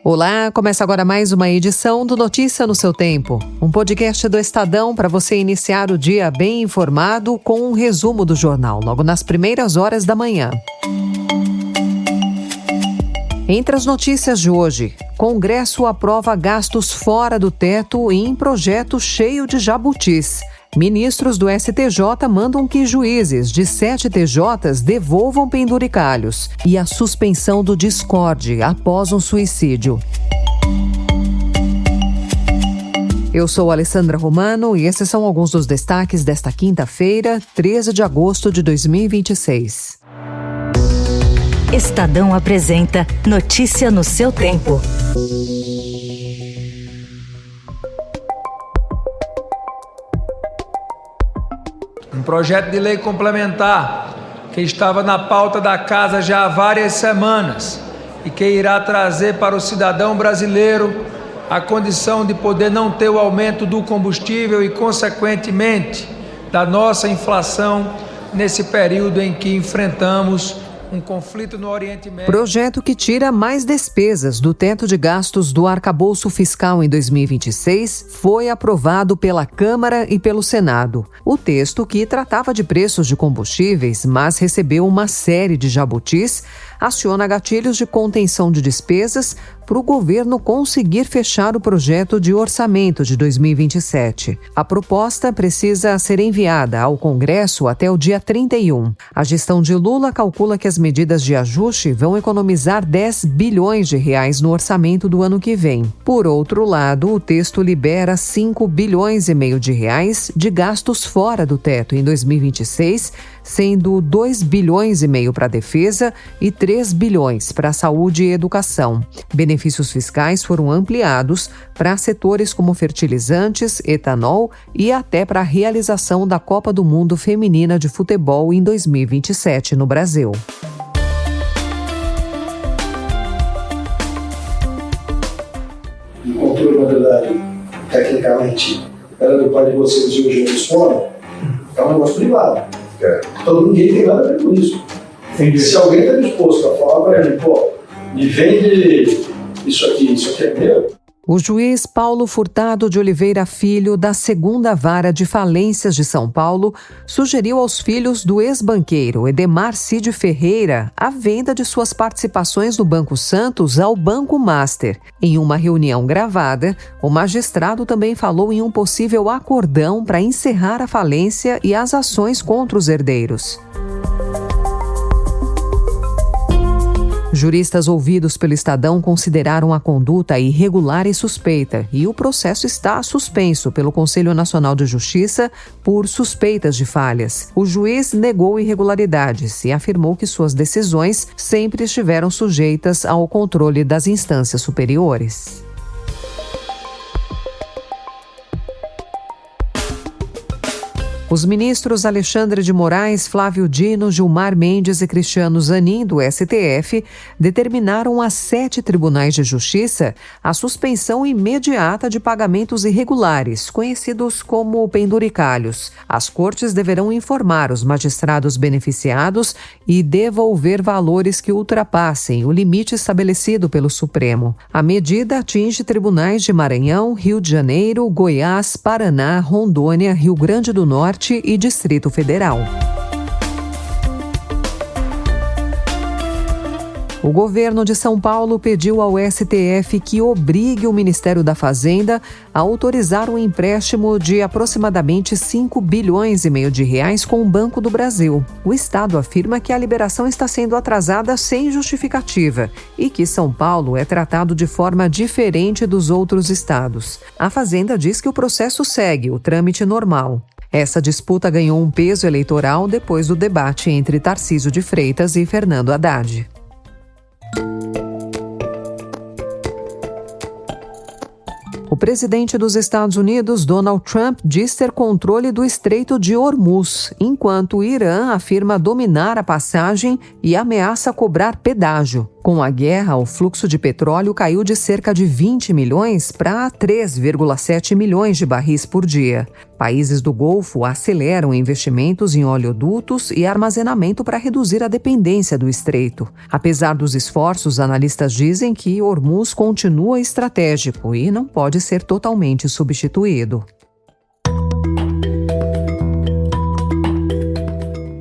Olá, começa agora mais uma edição do Notícia no seu Tempo, um podcast do Estadão para você iniciar o dia bem informado com um resumo do jornal, logo nas primeiras horas da manhã. Entre as notícias de hoje, Congresso aprova gastos fora do teto em projeto cheio de jabutis. Ministros do STJ mandam que juízes de 7 TJs devolvam penduricalhos e a suspensão do Discord após um suicídio. Eu sou Alessandra Romano e esses são alguns dos destaques desta quinta-feira, 13 de agosto de 2026. Estadão apresenta Notícia no seu tempo. Um projeto de lei complementar que estava na pauta da Casa já há várias semanas e que irá trazer para o cidadão brasileiro a condição de poder não ter o aumento do combustível e, consequentemente, da nossa inflação nesse período em que enfrentamos um conflito no Oriente Médio. Projeto que tira mais despesas do teto de gastos do arcabouço fiscal em 2026 foi aprovado pela Câmara e pelo Senado. O texto, que tratava de preços de combustíveis, mas recebeu uma série de jabutis, aciona gatilhos de contenção de despesas para o governo conseguir fechar o projeto de orçamento de 2027. A proposta precisa ser enviada ao Congresso até o dia 31. A gestão de Lula calcula que as medidas de ajuste vão economizar 10 bilhões de reais no orçamento do ano que vem. Por outro lado, o texto libera 5 bilhões e meio de reais de gastos fora do teto em 2026, sendo 2 bilhões e meio para a defesa e 3 bilhões para a saúde e educação. Benefícios fiscais foram ampliados para setores como fertilizantes, etanol e até para a realização da Copa do Mundo Feminina de Futebol em 2027 no Brasil. O controle, na verdade, tecnicamente, era do pai de vocês e hoje eles foram, é um negócio privado. Então ninguém tem nada a ver com isso. Entendi. Se alguém está disposto a falar para ele, me vende isso aqui é meu. O juiz Paulo Furtado de Oliveira Filho, da 2ª Vara de Falências de São Paulo, sugeriu aos filhos do ex-banqueiro Edemar Cid Ferreira a venda de suas participações no Banco Santos ao Banco Master. Em uma reunião gravada, o magistrado também falou em um possível acordão para encerrar a falência e as ações contra os herdeiros. Juristas ouvidos pelo Estadão consideraram a conduta irregular e suspeita e o processo está suspenso pelo Conselho Nacional de Justiça por suspeitas de falhas. O juiz negou irregularidades e afirmou que suas decisões sempre estiveram sujeitas ao controle das instâncias superiores. Os ministros Alexandre de Moraes, Flávio Dino, Gilmar Mendes e Cristiano Zanin, do STF, determinaram a 7 tribunais de justiça a suspensão imediata de pagamentos irregulares, conhecidos como penduricalhos. As cortes deverão informar os magistrados beneficiados e devolver valores que ultrapassem o limite estabelecido pelo Supremo. A medida atinge tribunais de Maranhão, Rio de Janeiro, Goiás, Paraná, Rondônia, Rio Grande do Norte e Distrito Federal. O governo de São Paulo pediu ao STF que obrigue o Ministério da Fazenda a autorizar um empréstimo de aproximadamente 5 bilhões e meio de reais com o Banco do Brasil. O Estado afirma que a liberação está sendo atrasada sem justificativa e que São Paulo é tratado de forma diferente dos outros estados. A Fazenda diz que o processo segue o trâmite normal. Essa disputa ganhou um peso eleitoral depois do debate entre Tarcísio de Freitas e Fernando Haddad. O presidente dos Estados Unidos, Donald Trump, diz ter controle do Estreito de Hormuz, enquanto o Irã afirma dominar a passagem e ameaça cobrar pedágio. Com a guerra, o fluxo de petróleo caiu de cerca de 20 milhões para 3,7 milhões de barris por dia. Países do Golfo aceleram investimentos em oleodutos e armazenamento para reduzir a dependência do estreito. Apesar dos esforços, analistas dizem que Hormuz continua estratégico e não pode ser totalmente substituído.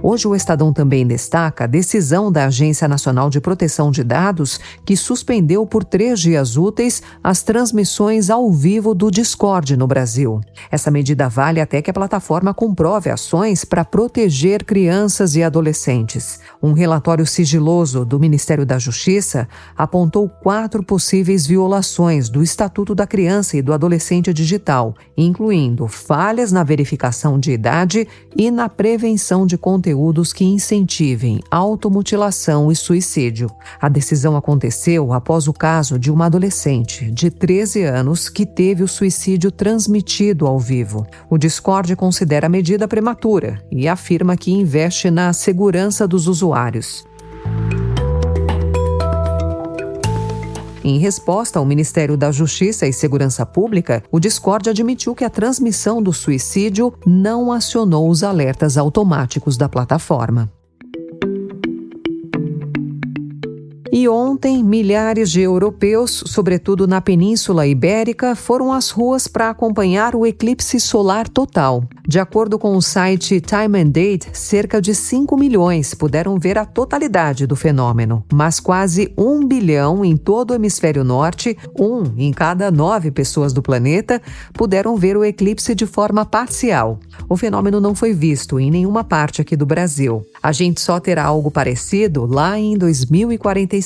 Hoje o Estadão também destaca a decisão da Agência Nacional de Proteção de Dados, que suspendeu por 3 dias úteis as transmissões ao vivo do Discord no Brasil. Essa medida vale até que a plataforma comprove ações para proteger crianças e adolescentes. Um relatório sigiloso do Ministério da Justiça apontou 4 possíveis violações do Estatuto da Criança e do Adolescente Digital, incluindo falhas na verificação de idade e na prevenção de conteúdos que incentivem automutilação e suicídio. A decisão aconteceu após o caso de uma adolescente de 13 anos que teve o suicídio transmitido ao vivo. O Discord considera a medida prematura e afirma que investe na segurança dos usuários. Em resposta ao Ministério da Justiça e Segurança Pública, o Discord admitiu que a transmissão do suicídio não acionou os alertas automáticos da plataforma. E ontem, milhares de europeus, sobretudo na Península Ibérica, foram às ruas para acompanhar o eclipse solar total. De acordo com o site Time and Date, cerca de 5 milhões puderam ver a totalidade do fenômeno, mas quase 1 bilhão em todo o hemisfério norte, 1 em cada 9 pessoas do planeta, puderam ver o eclipse de forma parcial. O fenômeno não foi visto em nenhuma parte aqui do Brasil. A gente só terá algo parecido lá em 2045.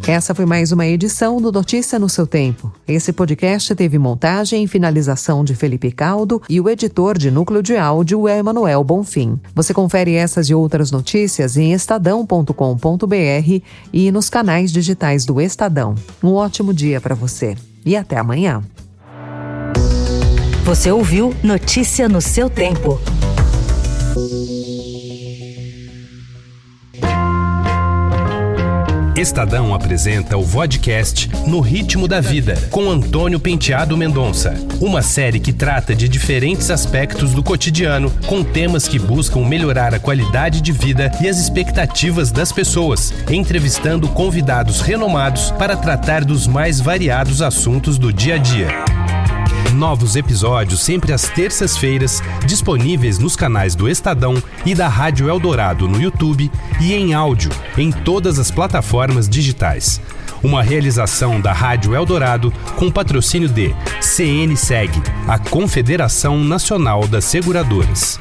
Essa foi mais uma edição do Notícia no seu tempo. Esse podcast teve montagem e finalização de Felipe Caldo e o editor de núcleo de áudio é Emanuel Bonfim. Você confere essas e outras notícias em estadão.com.br e nos canais digitais do Estadão. Um ótimo dia para você e até amanhã. Você ouviu Notícia no seu tempo. Estadão apresenta o podcast No Ritmo da Vida, com Antônio Penteado Mendonça. Uma série que trata de diferentes aspectos do cotidiano, com temas que buscam melhorar a qualidade de vida e as expectativas das pessoas, entrevistando convidados renomados para tratar dos mais variados assuntos do dia a dia. Novos episódios sempre às terças-feiras, disponíveis nos canais do Estadão e da Rádio Eldorado no YouTube e em áudio em todas as plataformas digitais. Uma realização da Rádio Eldorado com patrocínio de CNSEG, a Confederação Nacional das Seguradoras.